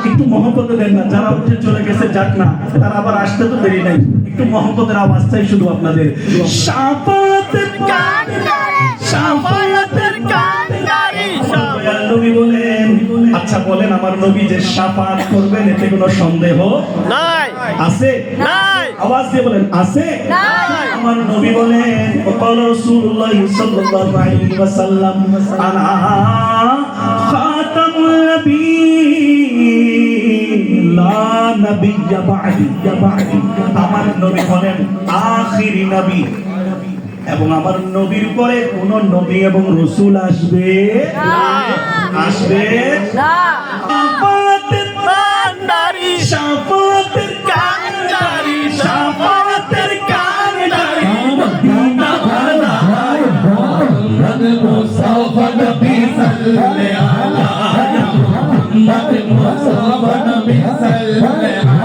একটু মহব্বতে দেন না, যারা উঠে চলে গেছে যাক না, তারা আবার আসতে তো দেরি নাই, একটু মহব্বতের আওয়াজ চাই শুধু আপনাদের। শাফাতের কান্ডারি, শাফাতের কান্ডারি। নবী বলেন, আচ্ছা বলেন আমার নবী যে শাফাত করবেন এতে কোনো সন্দেহ নাই? আছে? নাই। আওয়াজ দিয়ে বলেন আছে? নাই। আমার নবী বলেন ওয়াকাল রাসূলুল্লাহ সাল্লাল্লাহু আলাইহি ওয়াসাল্লাম আনা খাতামুল নবিয়্যিন লা নাবিয়্যা বা'দি, আমার নবী হলেন আখিরি নবী এবং আমার নবীর পরে কোন নবী এবং রাসূল আসবে না, আসবে না। শাফাতের কান্ডারি, শাফাতের কান্ডারি, শাফাতের কান্ডারি। মদিনা ভালা মুহাম্মদ মুস্তাফা নবী সাল্লাল্লাহু আলাইহি মুহাম্মদ মুস্তাফা নবী সাল্লাল্লাহু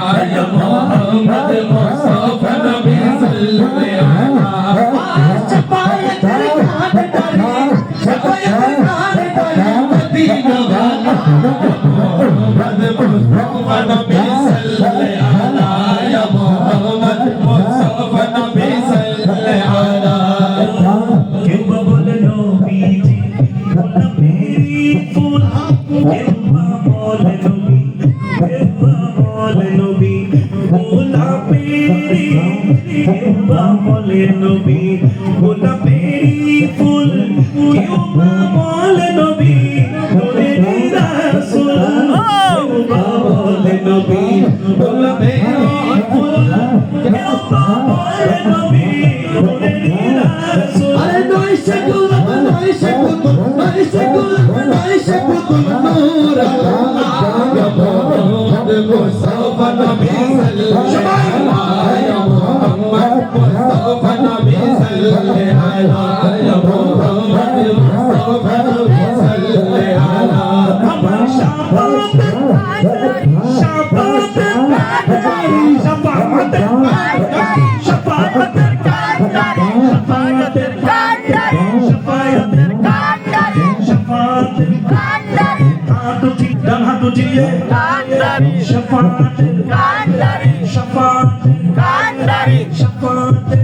আলাইহি মুহাম্মদ মুস্তাফা নবী সাল্লাল্লাহু নবী গোলাপেরি ফুল কেউ বা বলে নবী নূরে রাসূল, কেউ বা বলে নবী গোলাপেরি ফুল কেউ বা বলে নবী নূরে রাসূল। আরে নয় সে গোলাপ, নয় সে পুতুল, নয় সে গোলাপ, নয় সে পুতুল নূর আল্লাহ মুহাম্মদ মুস্তাফা নবী সাল্লাল্লাহু আলাইহি মুহাম্মদ মুস্তাফা নবী সাল্লাল্লাহু আলাইহি মুহাম্মদ মুস্তাফা নবী সাল্লাল্লাহু আলাইহি। আমার শাফাতের শাফাতের শাফাতের শাফাতের কান্ডারি, শাফাতের কান্ডারি, শাফাতের কান্ডারি, শাফাতের কান্ডারি। হাত উঠিয়ে ডান হাত উঠিয়ে কান্ডারি, শাফাতের কান্ডারি, শাফাতের কান্ডারি, শাফাতের